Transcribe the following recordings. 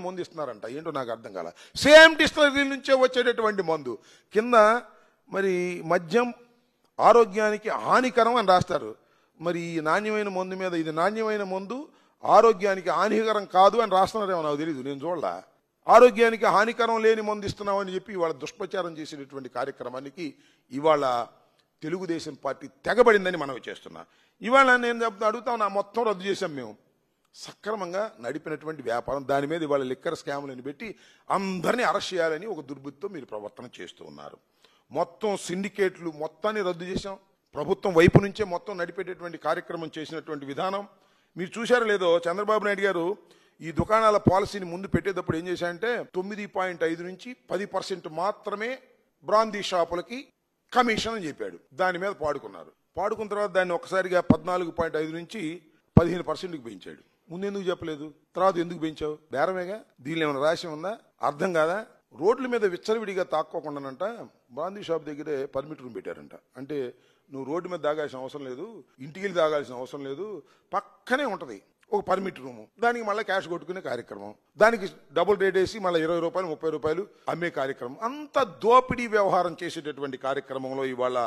మందు ఇస్తున్నారంట. ఏంటో నాకు అర్థం కాల. సేమ్ డిస్టిలరీ నుంచే వచ్చేటటువంటి మందు కింద మరి మద్యం ఆరోగ్యానికి హానికరం అని రాస్తారు. మరి ఈ నాణ్యమైన మందు మీద ఇది నాణ్యమైన మందు ఆరోగ్యానికి హానికరం కాదు అని రాస్తున్నారేమో నాకు తెలియదు, నేను చూడలా. ఆరోగ్యానికి హానికరం లేని మందు ఇస్తున్నామని చెప్పి ఇవాళ దుష్ప్రచారం చేసేటటువంటి కార్యక్రమానికి ఇవాళ తెలుగుదేశం పార్టీ తెగబడిందని మనం చేస్తున్నా. ఇవాళ నేను అడుగుతా ఉన్నా, మొత్తం రద్దు చేశాం మేము. సక్రమంగా నడిపినటువంటి వ్యాపారం దాని మీద ఇవాళ లిక్కర్ స్కాములను పెట్టి అందరినీ అరెస్ట్ చేయాలని ఒక దుర్బుద్ధితో మీరు ప్రవర్తన చేస్తూ ఉన్నారు. మొత్తం సిండికేట్లు మొత్తాన్ని రద్దు చేశాం. ప్రభుత్వం వైపు నుంచే మొత్తం నడిపేటటువంటి కార్యక్రమం చేసినటువంటి విధానం మీరు చూశారో లేదో. చంద్రబాబు నాయుడు గారు ఈ దుకాణాల పాలసీని ముందు పెట్టేటప్పుడు ఏం చేశారంటే 9.5 నుంచి 10% మాత్రమే బ్రాందీ షాపులకి కమిషన్ అని చెప్పాడు. దాని మీద పాడుకున్నారు. పాడుకున్న తర్వాత దాన్ని ఒకసారిగా 14.5 నుంచి 15%కి పెంచాడు. ముందు ఎందుకు చెప్పలేదు? తర్వాత ఎందుకు పెంచావు? బేరమేగా. దీనిలో ఏమైనా రాసి ఉందా? అర్థం కాదా? రోడ్ల మీద విచ్చలవిడిగా తాక్కోకుండానంట బ్రాందీ షాప్ దగ్గరే పర్మిట్ రూమ్ పెట్టారంట. అంటే నువ్వు రోడ్డు మీద తాగాల్సిన అవసరం లేదు, ఇంటికి వెళ్ళి తాగాల్సిన అవసరం లేదు, పక్కనే ఉంటుంది ఒక పర్మిట్ రూము. దానికి మళ్ళీ క్యాష్ కొట్టుకునే కార్యక్రమం, దానికి డబుల్ రేట్ వేసి మళ్ళీ 20 రూపాయలు 30 రూపాయలు అమ్మే కార్యక్రమం. అంత దోపిడీ వ్యవహారం చేసేటటువంటి కార్యక్రమంలో ఇవాళ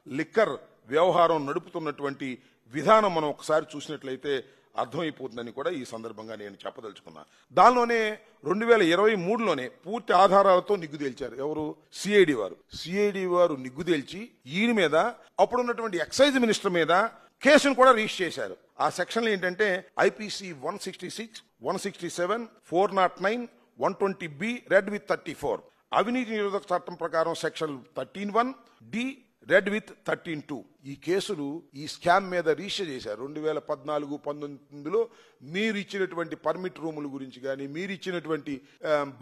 లిక్కర్ వ్యవహారం నడుపుతున్నటువంటి విధానం మనం ఒకసారి చూసినట్లయితే అర్థమైపోతుందని కూడా ఈ సందర్భంగా నేను చెప్పదలుచుకున్నా. దానిలోనే 2023లోనే పూర్తి ఆధారాలతో నిగ్గు తేల్చారు. ఎవరు? సిఐడి వారు నిగ్గు తేల్చి ఈయన మీద అప్పుడున్నటువంటి ఎక్సైజ్ మినిస్టర్ మీద కేసును కూడా రిజిస్టర్ చేశారు. ఆ సెక్షన్లు ఏంటంటే ఐపీసీ 166, 167, 409, 120B రెడ్ విత్ 34, అవినీతి నిరోధక చట్టం ప్రకారం సెక్షన్ 13(1) డి రెడ్ విత్ 13(2). ఈ కేసులు ఈ స్కామ్ మీద రిజిస్టర్ చేశారు. 2014-19లో మీరు ఇచ్చినటువంటి పర్మిట్ రూముల గురించి కానీ, మీరు ఇచ్చినటువంటి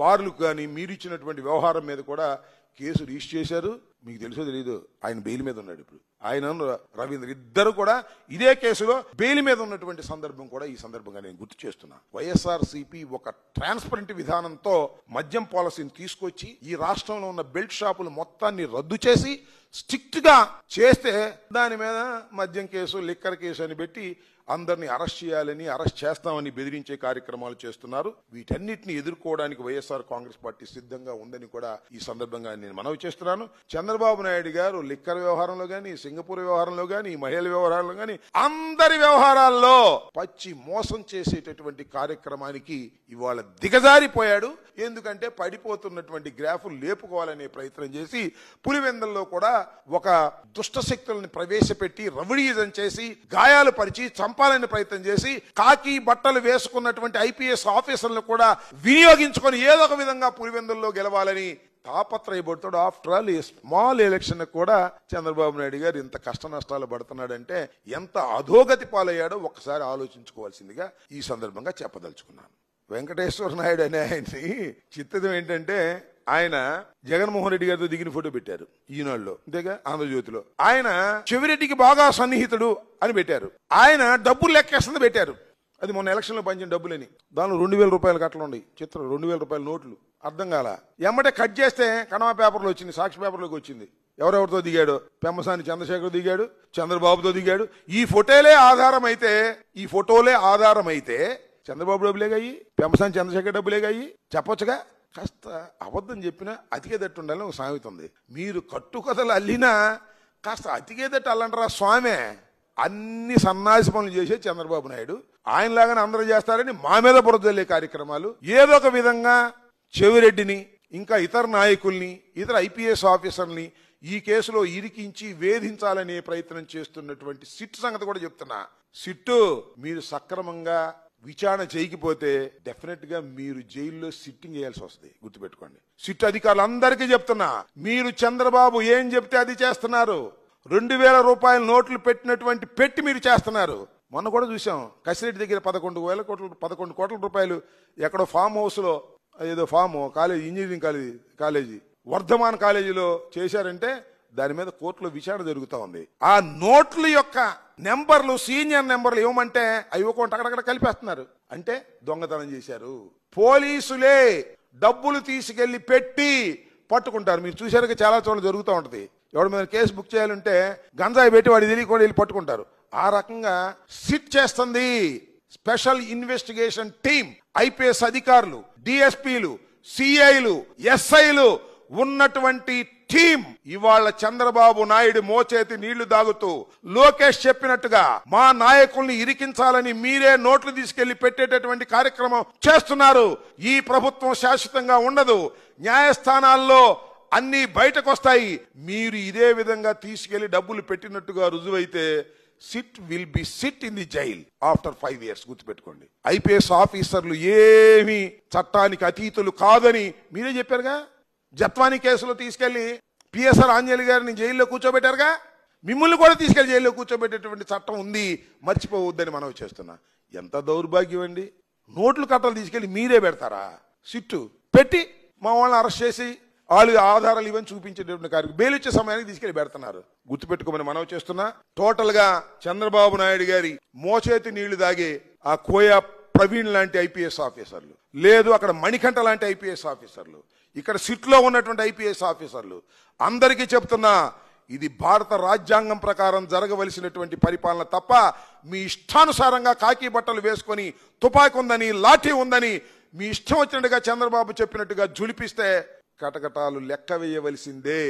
బార్లు కానీ, మీరు ఇచ్చినటువంటి వ్యవహారం మీద కూడా కేసు రిజిస్టర్ చేశారు. మీకు తెలుసో తెలీదు, ఆయన బెయిల్ మీద ఉన్నాడు. ఇప్పుడు ఆయన రవీంద్ర ఇద్దరు కూడా ఇదే కేసులో బెయిల్ మీద ఉన్నటువంటి సందర్భం కూడా ఈ సందర్భంగా నేను గుర్తు చేస్తున్నా. వైఎస్ఆర్సీపీ ఒక ట్రాన్స్పరెంట్ విధానంతో మద్యం పాలసీని తీసుకొచ్చి ఈ రాష్ట్రంలో ఉన్న బెల్ట్ షాపులు మొత్తాన్ని రద్దు చేసి స్ట్రిక్ట్ గా చేస్తే దాని మీద మద్యం కేసు, లిక్కర్ కేసు అని పెట్టి అందరినీ అరెస్ట్ చేయాలని, అరెస్ట్ చేస్తామని బెదిరించే కార్యక్రమాలు చేస్తున్నారు. వీటన్నిటిని ఎదుర్కోవడానికి వైఎస్ఆర్ కాంగ్రెస్ పార్టీ సిద్ధంగా ఉందని కూడా ఈ సందర్భంగా నేను మనవి చేస్తున్నాను. చంద్రబాబు నాయుడు గారు లిక్కర్ వ్యవహారంలో కానీ, సింగపూర్ వ్యవహారంలో కానీ, మహిళల వ్యవహారంలో కానీ అందరి వ్యవహారాల్లో పచ్చి మోసం చేసేటటువంటి కార్యక్రమానికి ఇవాళ దిగజారిపోయాడు. ఎందుకంటే పడిపోతున్నటువంటి గ్రాఫులు లేపుకోవాలనే ప్రయత్నం చేసి పులివెందుల్లో కూడా ఒక దుష్ట శక్తులను ప్రవేశపెట్టి రౌడీయిజం చేసి గాయాలు పరిచి చంపాలని ప్రయత్నం చేసి కాకి బట్టలు వేసుకున్నటువంటి ఐపీఎస్ ఆఫీసర్లు కూడా వినియోగించుకొని ఏదో ఒక విధంగా పులివెందుల్లో గెలవాలని తాపత్రయపడుతాడు. ఆఫ్టర్ ఆల్ ఈ స్మాల్ ఎలక్షన్ కూడా చంద్రబాబు నాయుడు గారు ఇంత కష్ట నష్టాలు పడుతున్నాడంటే ఎంత అధోగతి పాలయ్యాడో ఒక్కసారి ఆలోచించుకోవాల్సిందిగా ఈ సందర్భంగా చెప్పదలుచుకున్నాను. వెంకటేశ్వర నాయుడు అనే ఆయన్ని చిత్తం ఏంటంటే ఆయన జగన్మోహన్ రెడ్డి గారితో దిగిన ఫోటో పెట్టారు ఈనాడులో, అంతేగా ఆంధ్రజ్యోతిలో. ఆయన చెవిరెడ్డికి బాగా సన్నిహితుడు అని పెట్టారు. ఆయన డబ్బులు లెక్కేస్తుంది పెట్టారు. అది మొన్న ఎలక్షన్ లో పంచిన డబ్బులని. దానిలో 2000 రూపాయలు కట్టలు ఉన్నాయి. చిత్రం 2000 రూపాయల నోట్లు. అర్థం కాల. ఎమ్మటే కట్ చేస్తే కడమ పేపర్లో వచ్చింది, సాక్షి పేపర్లోకి వచ్చింది. ఎవరెవరితో దిగాడు? పెమ్మసాని చంద్రశేఖర్ దిగాడు, చంద్రబాబుతో దిగాడు. ఈ ఫోటోలే ఆధారం అయితే చంద్రబాబు డబ్బులేగాయి, పెమ్మసాని చంద్రశేఖర్ డబ్బులేగాయి చెప్పొచ్చుగా. కాస్త అబద్ధం చెప్పినా అతికేదట్టు ఉండాలని ఒక సామెత ఉంది. మీరు కట్టుకథలు అల్లినా కాస్త అతికేదట్టు అల్లంటారా స్వామే. అన్ని సన్నాసి పనులు చేసే చంద్రబాబు నాయుడు ఆయనలాగానే అందరూ చేస్తారని మా మీద బురదల్లే కార్యక్రమాలు. ఏదో ఒక విధంగా చెవిరెడ్డిని, ఇంకా ఇతర నాయకుల్ని, ఇతర ఐపీఎస్ ఆఫీసర్ని ఈ కేసులో ఇరికించి వేధించాలనే ప్రయత్నం చేస్తున్నటువంటి సిట్ సంగతి కూడా చెప్తున్నా. సిట్టు మీరు సక్రమంగా విచారణ చేయకపోతే డెఫినెట్ గా మీరు జైల్లో సిట్టింగ్ చేయాల్సి వస్తుంది. గుర్తుపెట్టుకోండి. సిట్ అధికారులందరికీ చెప్తున్నా, మీరు చంద్రబాబు ఏం చెప్తే అది చేస్తున్నారు. 2000 రూపాయల నోట్లు పెట్టినటువంటి పెట్టి మీరు చేస్తున్నారు. మొన్న కూడా చూసాం కసిరెడ్డి దగ్గర 11 కోట్ల రూపాయలు ఎక్కడో ఫామ్ హౌస్ లో, ఏదో farm college, engineering college Vardhaman కాలేజీలో చేశారంటే దాని మీద కోర్టులో విచారణ జరుగుతూ ఉంది. ఆ నోట్ల యొక్క నెంబర్లు, సీనియర్ నెంబర్లు ఇవ్వమంటే అవి ఇవ్వకుండా అక్కడక్కడ కలిపేస్తున్నారు. అంటే దొంగతనం చేశారు. పోలీసులే డబ్బులు తీసుకెళ్లి పెట్టి పట్టుకుంటారు. మీరు చూశారు, చాలా చోట్ల జరుగుతూ ఉంటది. ఎవరి మీద కేసు బుక్ చేయాలంటే గంజాయి పెట్టి వాడి తెలియకుండా వెళ్ళి పట్టుకుంటారు. ఆ రకంగా సిట్ చేస్తుంది స్పెషల్ ఇన్వెస్టిగేషన్ టీం, ఐపీఎస్ అధికారులు, డిఎస్పీలు, సిఐలు, ఎస్ఐలు ఉన్నటువంటి టీం ఇవాళ చంద్రబాబు నాయుడు మోచేతి నీళ్లు దాగుతూ లోకేష్ చెప్పినట్టుగా మా నాయకుల్ని ఇరికించాలని మీరే నోట్లు తీసుకెళ్లి పెట్టేటటువంటి కార్యక్రమం చేస్తున్నారు. ఈ ప్రభుత్వం శాశ్వతంగా ఉండదు. న్యాయస్థానాల్లో అన్ని బయటకు వస్తాయి. మీరు ఇదే విధంగా తీసుకెళ్లి డబ్బులు పెట్టినట్టుగా రుజువైతే sit will be sit in the jail after 5 years. గుర్తుపెట్టుకోండి. ఐపీఎస్ ఆఫీసర్లు ఏమి చట్టానికి అతీతులు కాదని మీరే చెప్పారుగా. జత్వానీ కేసులో తీసుకెళ్లి పిఎస్ఆర్ ఆంజనేయులు గారిని జైల్లో కూర్చోబెట్టారుగా. మిమ్మల్ని కూడా తీసుకెళ్లి జైల్లో కూర్చోబెట్టేటువంటి చట్టం ఉంది, మర్చిపోవద్దని మనం చేస్తున్నా. ఎంత దౌర్భాగ్యం అండి. నోట్లు కట్టలు తీసుకెళ్లి మీరే పెడతారా? సిట్టు పెట్టి మా వాళ్ళని అరెస్ట్ చేసి వాళ్ళు ఆధారాలు ఇవన్నీ చూపించేటటువంటి కార్యక్రమం బెయిల్ ఇచ్చే సమయానికి తీసుకెళ్లి పెడుతున్నారు. గుర్తుపెట్టుకోమని మనం చేస్తున్నా. టోటల్ గా చంద్రబాబు నాయుడు గారి మోచేతి నీళ్లు దాగే ఆ కోయా ప్రవీణ్ లాంటి ఐపీఎస్ ఆఫీసర్లు, లేదు అక్కడ మణికంఠ లాంటి ఐపీఎస్ ఆఫీసర్లు, ఇక్కడ సిట్లో ఉన్నటువంటి ఐపీఎస్ ఆఫీసర్లు అందరికీ చెప్తున్నా, ఇది భారత రాజ్యాంగం ప్రకారం జరగవలసినటువంటి పరిపాలన తప్ప మీ ఇష్టానుసారంగా కాకి బట్టలు వేసుకొని తుపాకీ ఉందని, లాఠీ ఉందని మీ ఇష్టం వచ్చినట్టుగా చంద్రబాబు చెప్పినట్టుగా జులిపిస్తే కటకటాలు లెక్క వేయవలసిందే.